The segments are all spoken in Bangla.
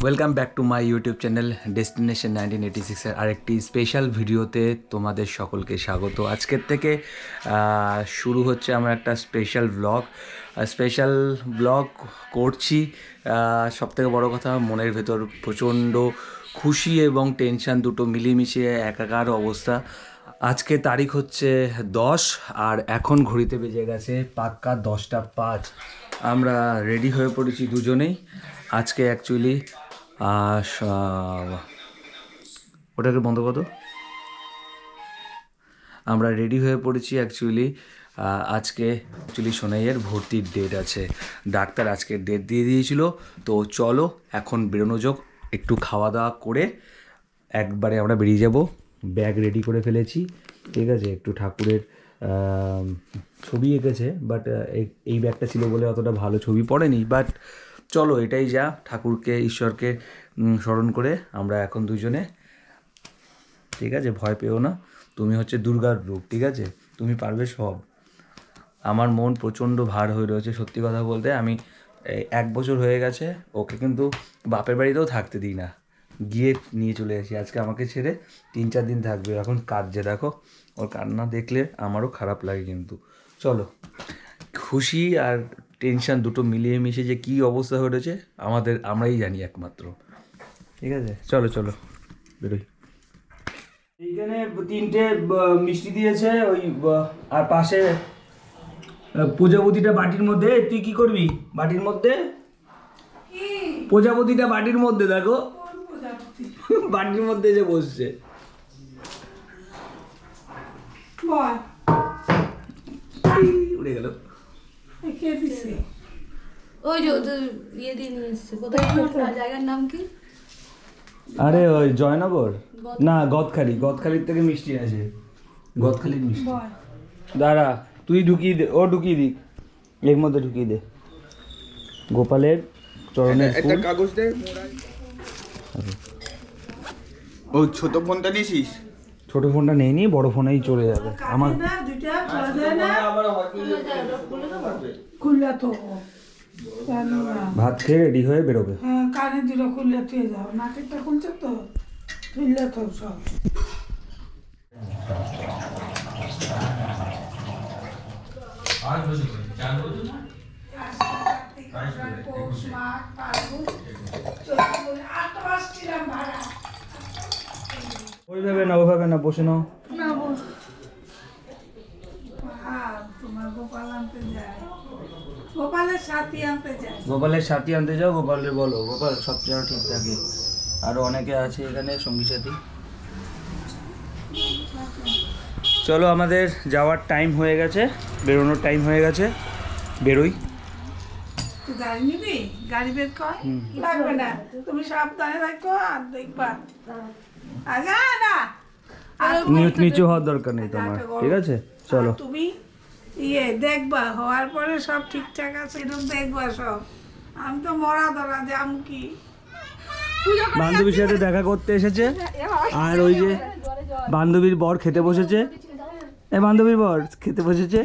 Welcome back to my YouTube channel destination 1986 এর আরেকটি স্পেশাল ভিডিওতে তোমাদের সকলকে স্বাগত। আজকের থেকে শুরু হচ্ছে আমার একটা স্পেশাল ব্লগ করছি। সবথেকে বড় কথা, মনের ভেতর প্রচণ্ড খুশি এবং টেনশান দুটো মিলিয়ে একাকার অবস্থা। আজকে তারিখ হচ্ছে 10 আর এখন ঘড়িতে বেজে গেছে পাক্কা 10টা 5। আমরা রেডি হয়ে পড়েছি দুজনেই। আজকে অ্যাকচুয়ালি ওটাকে বন্ধ করো। আমরা রেডি হয়ে পড়েছি আজকে সোনাইয়ের ভর্তির ডেট আছে। ডাক্তার আজকে ডেট দিয়ে দিয়েছিল। তো চলো এখন বেরোনো যাক, একটু খাওয়া দাওয়া করে একবারে আমরা বেরিয়ে যাব। ব্যাগ রেডি করে ফেলেছি, ঠিক আছে। একটু ঠাকুরের ছবি এঁকেছে, বাট এই ব্যাগটা ছিল বলে অতটা ভালো ছবি পড়েনি। বাট চলো, এটাই যা, ঠাকুরকে ঈশ্বরকে স্মরণ করে আমরা এখন দুজনে, ঠিক আছে। ভয় পেও না, তুমি হচ্ছে দুর্গার রূপ, ঠিক আছে। তুমি পারবে সব। আমার মন প্রচণ্ড ভার হয়ে রয়েছে, সত্যি কথা বলতে। আমি 1 বছর হয়ে গেছে ওকে কিন্তু বাপের বাড়িতেও থাকতে দিই না, গিয়ে নিয়ে চলে আসি। আজকে আমাকে ছেড়ে 3-4 দিন থাকবে। এখন কাঁদছে, দেখো। ওর কান্না দেখলে আমারও খারাপ লাগে। কিন্তু চলো, খুশি আর টেনশান দুটো মিলিয়ে মিশে যে কী অবস্থা হয়ে রয়েছে আমরাই জানি একমাত্র, ঠিক আছে। চলো বেরোই। এইখানে 3টে মিষ্টি দিয়েছে ওই, আর পাশে প্রজাপতিটা বাটির মধ্যে। তুই কি করবি বাটির মধ্যে? প্রজাপতিটা বাটির মধ্যে, দেখো বাটির মধ্যে যে বসছে। উড়ে গেল। ওই যে ওদের ইয়ে দিয়ে নিয়ে এসছে। কোথায় জায়গার নাম কি? আরে ওই জয়নগর না, গদখালির থেকে মিষ্টি আছে। গদখালির মিষ্টি। দাঁড়া, তুই ঢুকিয়ে দে, ও ঢুকিয়ে দিক, এর মধ্যে ঢুকিয়ে দে। গোপালের চরণের একটা কাগজ দে। ও ছোট ফোনটা নিয়েছিস? ছোট ফোনটা নেই নি, বড় ফোনেই চলে যাবে আমার। ভাত খেয়ে রেডি হয়ে বেরোবে। কানে দুটো খুললে তুই যাও, নাকেরটা খুলছে তো খুললে তো সব। ওইভাবে না, বসে নাও। তোমার গোপাল আনতে যায়, গোপালের সাথী আনতে যাও। গোপালের বলো, গোপাল সব যেন ঠিক থাকে। আরো অনেকে আছে এখানে সঙ্গী সাথী। চলো, আমাদের যাওয়ার টাইম হয়ে গেছে, বেরোনোর টাইম হয়ে গেছে, বেরোই। গাড়ি নিবি? গাড়ি বের কর, লাগবে না। তুমি সাবধানে থাকো আর দেখবা। নিচু হওয়ার দরকার নেই তোমার, ঠিক আছে। চলো, তুমি দেখবা, হওয়ার পরে সব ঠিকঠাক আছে এরকম দেখবা সব। আমি তো মরা ধরা যাম কি। বান্ধবীর সাথে দেখা করতে এসেছে, আর ওই যে বান্ধবীর বর খেতে বসেছে। বান্ধবীর বর খেতে বসেছে।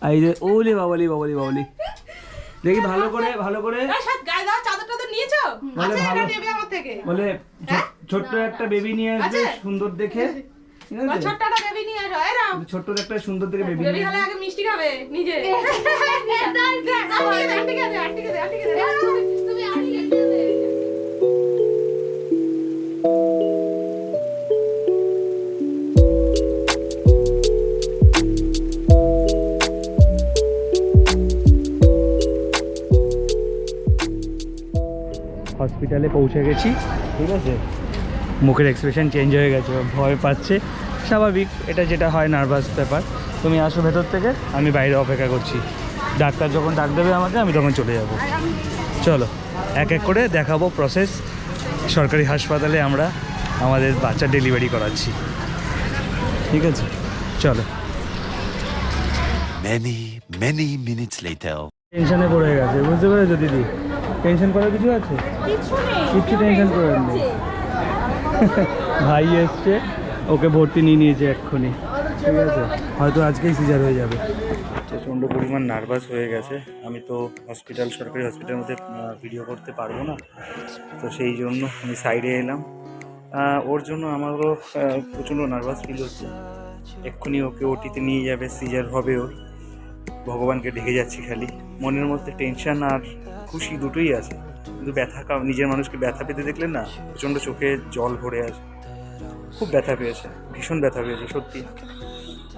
আর এই যে ওলে বাবালি, দেখি ভালো করে বলে ছোট্ট একটা বেবি নিয়ে আসবে, সুন্দর দেখে। ছোট্ট একটা সুন্দর দেখে বেবি মিষ্টি খাবে নিজে। হসপিটালে পৌঁছে গেছি, ঠিক আছে। মুখের এক্সপ্রেশন চেঞ্জ হয়ে গেছে, ভয় পাচ্ছে, স্বাভাবিক, এটা যেটা হয় নার্ভাস ব্যাপার। তুমি আসো ভেতর থেকে, আমি বাইরে অপেক্ষা করছি। ডাক্তার যখন ডাক দেবে আমাকে, আমি তখন চলে যাব। চলো, এক এক করে দেখাবো প্রসেস। সরকারি হাসপাতালে আমরা আমাদের বাচ্চা ডেলিভারি করাচ্ছি, ঠিক আছে। চলো। many minutes later. টেনশনে পড়ে গেছে, বুঝতে পেরেছো দিদি? টেনশন করার কিছু আছে? কিচ্ছু টেনশন করার নেই। ভাই এসছে, ওকে ভর্তি নিয়ে নিয়েছে এক্ষুনি, ঠিক আছে? হয়তো আজকেই সিজার হয়ে যাবে। প্রচণ্ড পরিমাণ নার্ভাস হয়ে গেছে। আমি তো হসপিটাল, সরকারি হসপিটালের মধ্যে ভিডিও করতে পারবো না, তো সেই জন্য আমি সাইডে এলাম। ওর জন্য আমারও প্রচণ্ড নার্ভাস ফিল হচ্ছে। এক্ষুনি ওকে ওটিতে নিয়ে যাবে, সিজার হবে ওর। ভগবানকে ডেকে যাচ্ছি খালি। মনের মধ্যে টেনশন আর খুশি দুটোই আছে, কিন্তু ব্যথা, নিজের মানুষকে ব্যথা পেতে দেখলে না প্রচণ্ড চোখে জল ভরে আসে। খুব ব্যথা পেয়েছে, ভীষণ ব্যথা পেয়েছে সত্যি।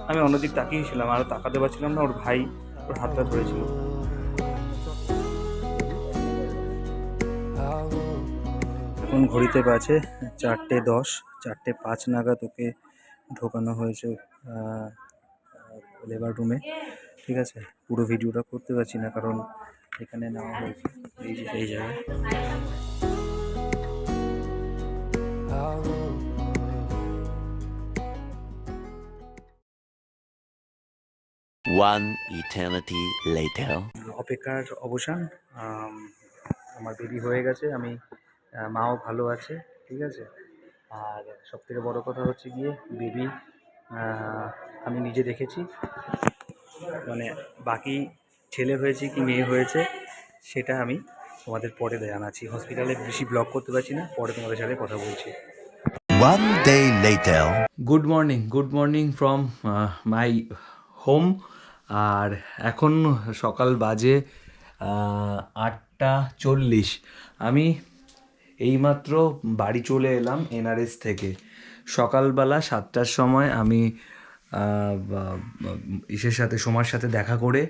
আমি অন্যদিক তাকিয়েছিলাম, আরও তাকাতে পারছিলাম না। ওর ভাই ওর হাতটা ধরেছিল। এখন ঘড়িতে বাজে 4:10, 4:05 নাগাদ ওকে ঢোকানো হয়েছে লেবার রুমে, ঠিক আছে? পুরো ভিডিওটা করতে পারছি না কারণ এখানে নেওয়া হয়েছে এই জায়গায়। One eternity later. অপেক্ষার অবসান। আমার বেবি হয়ে গেছে, আমি মাও ভালো আছে, ঠিক আছে? আর সব থেকে বড়ো কথা হচ্ছে গিয়ে বেবি আমি নিজে দেখেছি। মানে বাকি ছেলে হয়েছে কি মেয়ে হয়েছে সেটা আমি তোমাদের পরে জানাচ্ছি। হসপিটালে বেশি ব্লগ করতে পারছি না, পরে তোমাদের সাথে কথা বলছি। One day later. Good morning from my home. আর এখন সকাল বাজে 8:40। আমি এইমাত্র বাড়ি চলে এলাম এনআরএস থেকে। সকালবেলা 7টার সময় আমি ইসের সাথে, সোমার সাথে দেখা করে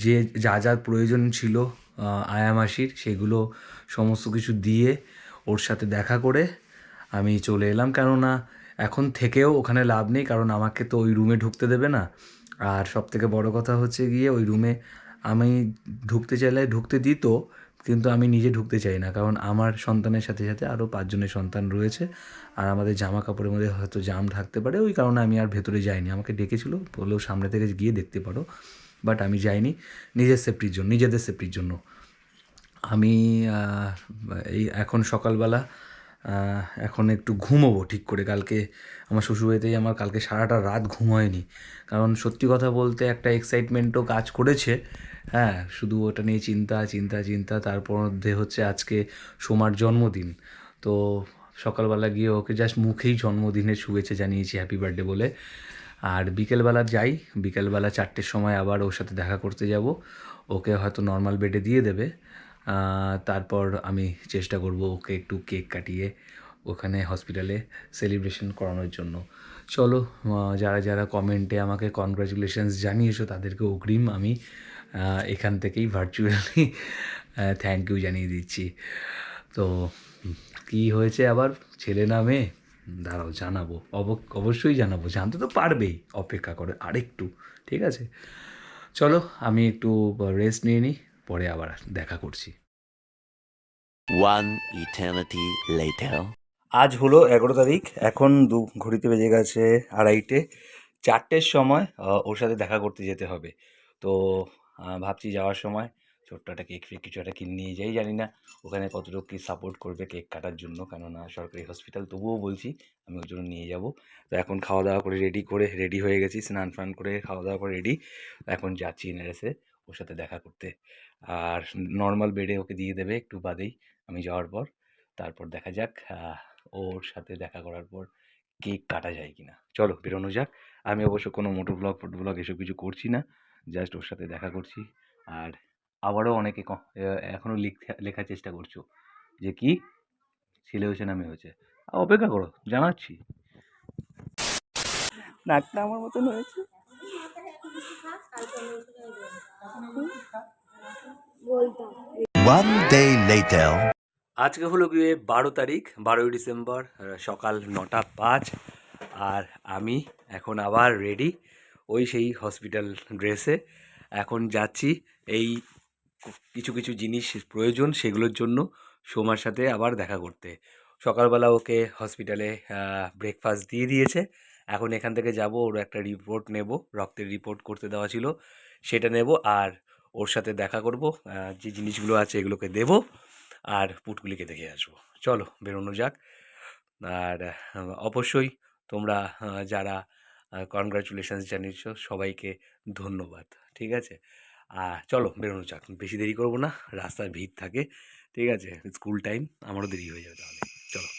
যে যা যা প্রয়োজন ছিল আয়া মাসির, সেগুলো সমস্ত কিছু দিয়ে ওর সাথে দেখা করে আমি চলে এলাম। কেননা এখন থেকেও ওখানে লাভ নেই, কারণ আমাকে তো ওই রুমে ঢুকতে দেবে না। আর সবথেকে বড় কথা হচ্ছে গিয়ে ওই রুমে আমি ঢুকতে চাইলে ঢুকতে দিত, কিন্তু আমি নিজে ঢুকতে চাই না, কারণ আমার সন্তানের সাথে সাথে আরও 5 জনের সন্তান রয়েছে। আর আমাদের জামা কাপড়ের মধ্যে হয়তো জাম থাকতে পারে, ওই কারণে আমি আর ভেতরে যাইনি। আমাকে ডেকেছিল, বললেও সামনে থেকে গিয়ে দেখতে পারো, বাট আমি যাইনি নিজেদের সেফটির জন্য। আমি এখন সকালবেলা এখন একটু ঘুমোবো ঠিক করে। কালকে আমার শ্বশুরবাড়িতেই আমার কালকে সারাটা রাত ঘুম হয়নি, কারণ সত্যি কথা বলতে একটা এক্সাইটমেন্টও কাজ করেছে। হ্যাঁ, শুধু ওটা নিয়ে চিন্তা। তারপর মধ্যে হচ্ছে আজকে সোমার জন্মদিন, তো সকালবেলা গিয়ে ওকে জাস্ট মুখেই জন্মদিনের শুভেচ্ছা জানিয়েছি, হ্যাপি বার্থডে বলে। আর বিকেলবেলা 4টের সময় আবার ওর সাথে দেখা করতে যাব। ওকে হয়তো নর্মাল বেডে দিয়ে দেবে। তারপর আমি চেষ্টা করব ওকে একটু কেক কাটিয়ে ওখানে হসপিটালে সেলিব্রেশন করানোর জন্য। চলো, যারা কমেন্টে আমাকে কনগ্রাচুলেশনস জানিয়েছো তাদেরকে অগ্রিম আমি এখান থেকেই ভার্চুয়ালি থ্যাংক ইউ জানিয়ে দিচ্ছি। তো কী হয়েছে আবার, ছেলে না মেয়ে, দাঁড়াও জানাবো, অবশ্যই জানাবো, জানতে তো পারবেই, অপেক্ষা করে আরেকটু, ঠিক আছে? চলো আমি একটু রেস্ট নিয়ে নিই, পরে আবার দেখা করছি। One eternity later. আজ হলো 11 তারিখ, এখন ঘড়িতে বেজে গেছে 2:30। 4টের সময় ওর সাথে দেখা করতে যেতে হবে। তো ভাবছি যাওয়ার সময় ছোট্ট একটা কেক ফেক কিছু একটা কিনে নিয়ে যাই। জানি না ওখানে কতটুকু কী সাপোর্ট করবে কেক কাটার জন্য, কেননা সরকারি হসপিটাল, তবুও বলছি আমি ওর জন্য নিয়ে যাব। তো এখন খাওয়া দাওয়া করে রেডি হয়ে গেছি, স্নান ফান করে খাওয়া দাওয়া করে রেডি। এখন যাচ্ছি এনআরএসে ওর সাথে দেখা করতে। আর নর্মাল বেডে ওকে দিয়ে দেবে একটু বাদেই আমি যাওয়ার পর। তারপর দেখা যাক ওর সাথে দেখা করার পর কেক কাটা যায় কিনা। চলো বেরোনো যাক। আমি অবশ্য কোনো মোটো ব্লগ এসব কিছু করছি না, জাস্ট ওর সাথে দেখা করছি। আর আবারও অনেকে এখনও লেখার চেষ্টা করছো যে কি ছেলে হয়েছে না মেয়ে হয়েছে। অপেক্ষা করো, জানাচ্ছি। নাকটা আমার মতন হয়েছে। One day later. আজকে হলো গিয়ে 12 তারিখ, 12ই ডিসেম্বর, সকাল 9:05। আর আমি এখন আবার রেডি, ওই সেই হসপিটাল ড্রেসে। এখন যাচ্ছি এই কিছু জিনিস প্রয়োজন, সেগুলোর জন্য সোমার সাথে আবার দেখা করতে। সকালবেলা ওকে হসপিটালে ব্রেকফাস্ট দিয়ে দিয়েছে। এখন এখান থেকে যাব, ওর একটা রিপোর্ট নেব, রক্তের রিপোর্ট করতে দেওয়া ছিল, সেটা নেব আর ওর সাথে দেখা করব, যে জিনিসগুলো আছে এগুলোকে দেবো আর পুটকুলিকে দেখে আসবো। চলো বেরোনো যাক। আর অবশ্যই তোমরা যারা কনগ্রাচুলেশনস জানিয়েছো সবাইকে ধন্যবাদ। ঠিক আছে, চলো বেরোনো যাক, বেশি দেরি করবো না, রাস্তায় ভিড় থাকে। ঠিক আছে, স্কুল টাইম, আমারও দেরি হয়ে যাবে তাহলে। চলো।